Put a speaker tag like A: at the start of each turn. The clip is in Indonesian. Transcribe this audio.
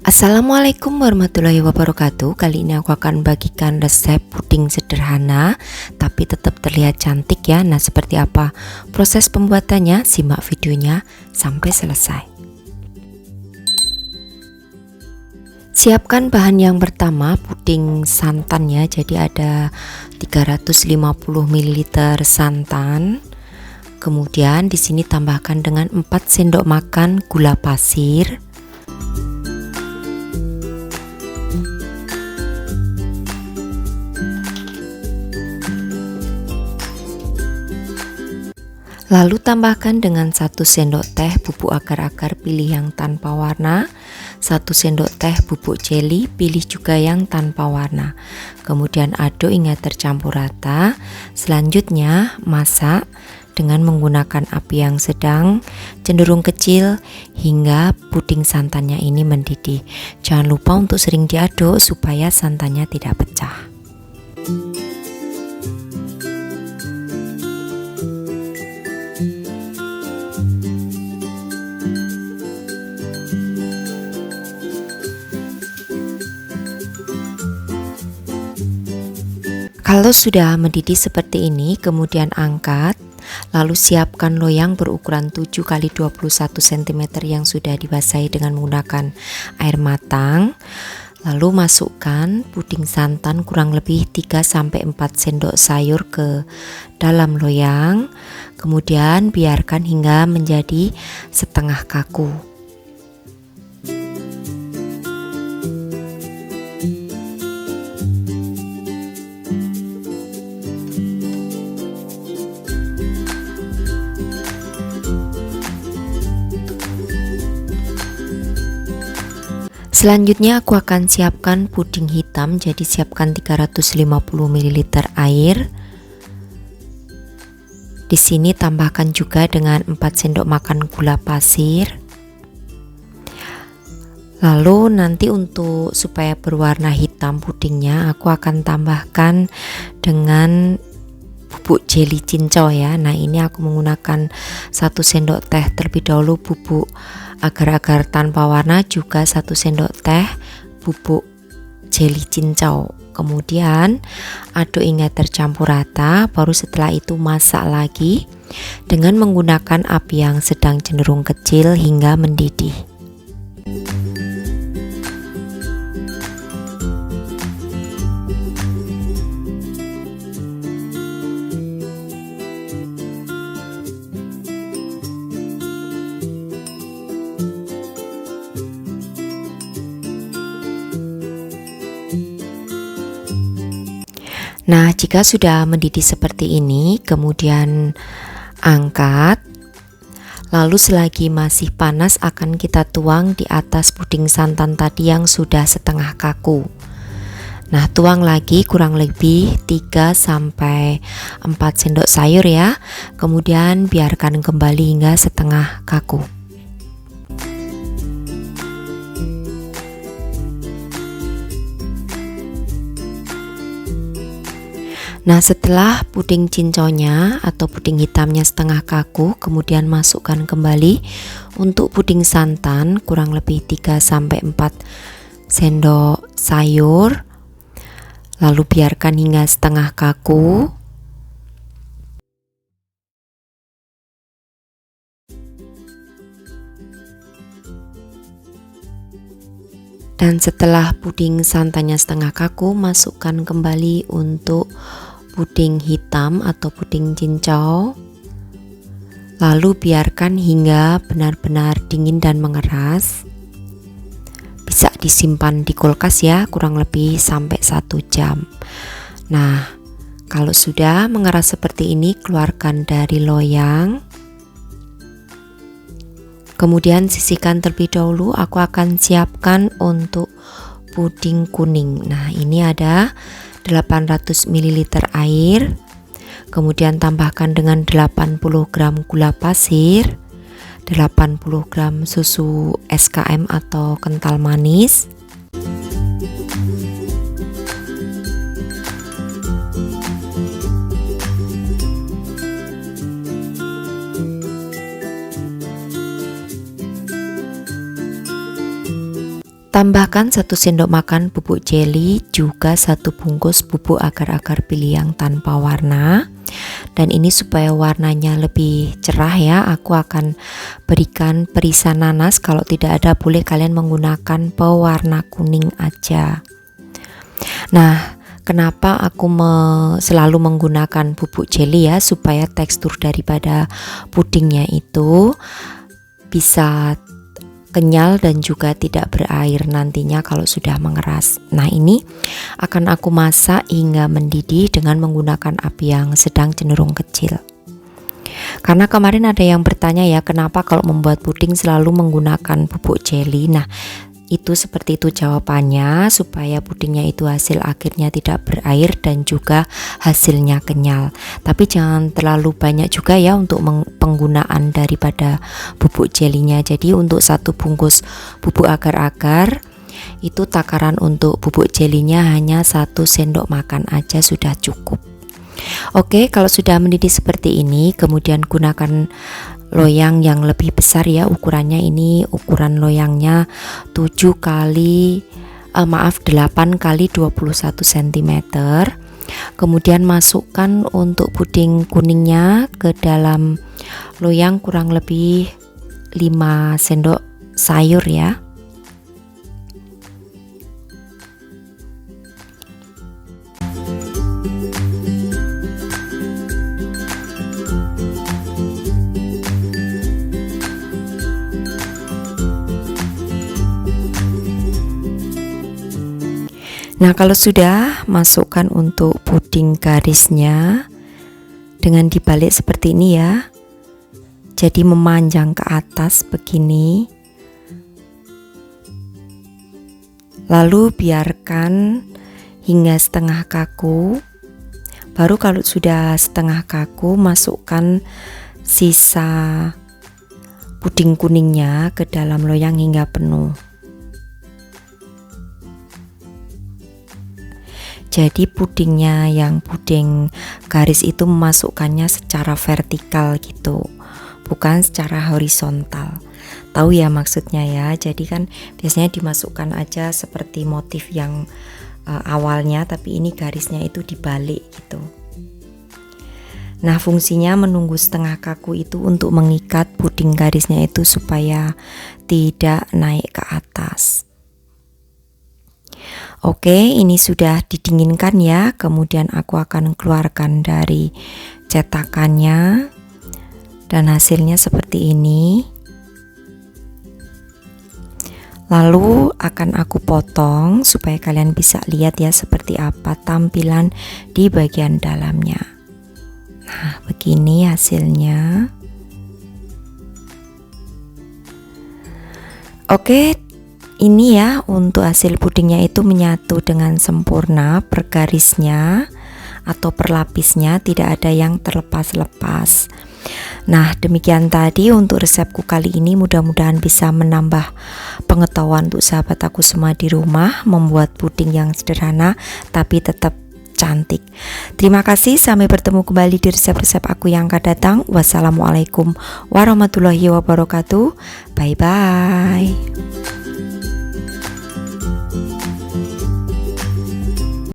A: Assalamualaikum warahmatullahi wabarakatuh. Kali ini aku akan bagikan resep puding sederhana tapi tetap terlihat cantik ya. Nah, seperti apa proses pembuatannya? Simak videonya sampai selesai. Siapkan bahan yang pertama, puding santan ya. Jadi ada 350 ml santan. Kemudian di sini tambahkan dengan 4 sendok makan gula pasir. Lalu tambahkan dengan 1 sendok teh bubuk agar-agar, pilih yang tanpa warna, 1 sendok teh bubuk jeli, pilih juga yang tanpa warna. Kemudian aduk hingga tercampur rata. Selanjutnya masak dengan menggunakan api yang sedang cenderung kecil hingga puding santannya ini mendidih. Jangan lupa untuk sering diaduk supaya santannya tidak pecah. Kalau sudah mendidih seperti ini, kemudian angkat, lalu siapkan loyang berukuran 7 x 21 cm yang sudah dibasahi dengan menggunakan air matang. Lalu masukkan puding santan kurang lebih 3-4 sendok sayur ke dalam loyang. Kemudian biarkan hingga menjadi setengah kaku. Selanjutnya aku akan siapkan puding hitam, jadi siapkan 350 ml air. Di sini tambahkan juga dengan 4 sendok makan gula pasir. Lalu nanti untuk supaya berwarna hitam pudingnya, aku akan tambahkan dengan bubuk jeli cincau ya. Nah, ini aku menggunakan 1 sendok teh terlebih dahulu bubuk agar-agar tanpa warna, juga 1 sendok teh bubuk jeli cincau. Kemudian aduk hingga tercampur rata, baru setelah itu masak lagi dengan menggunakan api yang sedang cenderung kecil hingga mendidih. Nah, jika sudah mendidih seperti ini, kemudian angkat. Lalu selagi masih panas akan kita tuang di atas puding santan tadi yang sudah setengah kaku. Nah, tuang lagi kurang lebih 3-4 sendok sayur ya. Kemudian biarkan kembali hingga setengah kaku. Nah, setelah puding cincaunya atau puding hitamnya setengah kaku, kemudian masukkan kembali untuk puding santan kurang lebih 3-4 sendok sayur. Lalu biarkan hingga setengah kaku. Dan setelah puding santannya setengah kaku, masukkan kembali untuk puding hitam atau puding cincau. Lalu biarkan hingga benar-benar dingin dan mengeras. Bisa disimpan di kulkas ya, kurang lebih sampai 1 jam. Nah, kalau sudah mengeras seperti ini, keluarkan dari loyang. Kemudian sisihkan terlebih dahulu. Aku akan siapkan untuk puding kuning. Nah, ini ada 800 ml air. Kemudian tambahkan dengan 80 gram gula pasir, 80 gram susu SKM atau kental manis, Tambahkan 1 sendok makan bubuk jeli, juga 1 bungkus bubuk agar-agar pilihan tanpa warna. Dan ini supaya warnanya lebih cerah ya, aku akan berikan perisa nanas. Kalau tidak ada boleh kalian menggunakan pewarna kuning aja. Nah, kenapa aku selalu menggunakan bubuk jeli ya, supaya tekstur daripada pudingnya itu bisa kenyal dan juga tidak berair nantinya kalau sudah mengeras. Nah, ini akan aku masak hingga mendidih dengan menggunakan api yang sedang cenderung kecil. Karena kemarin ada yang bertanya ya, kenapa kalau membuat puding selalu menggunakan bubuk jeli. Nah, itu seperti itu jawabannya, supaya pudingnya itu hasil akhirnya tidak berair dan juga hasilnya kenyal. Tapi jangan terlalu banyak juga ya untuk penggunaan daripada bubuk jelinya. Jadi untuk 1 bungkus bubuk agar-agar itu takaran untuk bubuk jelinya hanya 1 sendok makan aja sudah cukup. Oke, kalau sudah mendidih seperti ini, kemudian gunakan loyang yang lebih besar ya ukurannya. Ini ukuran loyangnya 8 kali 21 cm. Kemudian masukkan untuk puding kuningnya ke dalam loyang kurang lebih 5 sendok sayur ya. Nah, kalau sudah, masukkan untuk puding garisnya dengan dibalik seperti ini ya. Jadi memanjang ke atas begini. Lalu biarkan hingga setengah kaku. Baru kalau sudah setengah kaku, masukkan sisa puding kuningnya ke dalam loyang hingga penuh. Jadi pudingnya yang puding garis itu memasukkannya secara vertikal gitu, bukan secara horizontal. Tahu ya maksudnya ya. Jadi kan biasanya dimasukkan aja seperti motif yang awalnya, tapi ini garisnya itu dibalik gitu. Nah, fungsinya menunggu setengah kaku itu untuk mengikat puding garisnya itu supaya tidak naik ke atas. Oke, ini sudah didinginkan ya. Kemudian aku akan keluarkan dari cetakannya dan hasilnya seperti ini. Lalu akan aku potong supaya kalian bisa lihat ya seperti apa tampilan di bagian dalamnya. Nah, begini hasilnya. Oke, ini ya untuk hasil pudingnya itu menyatu dengan sempurna per garisnya atau per lapisnya, tidak ada yang terlepas-lepas. Nah, demikian tadi untuk resepku kali ini. Mudah-mudahan bisa menambah pengetahuan untuk sahabat aku semua di rumah membuat puding yang sederhana tapi tetap cantik. Terima kasih, sampai bertemu kembali di resep-resep aku yang akan datang. Wassalamualaikum warahmatullahi wabarakatuh. Bye bye.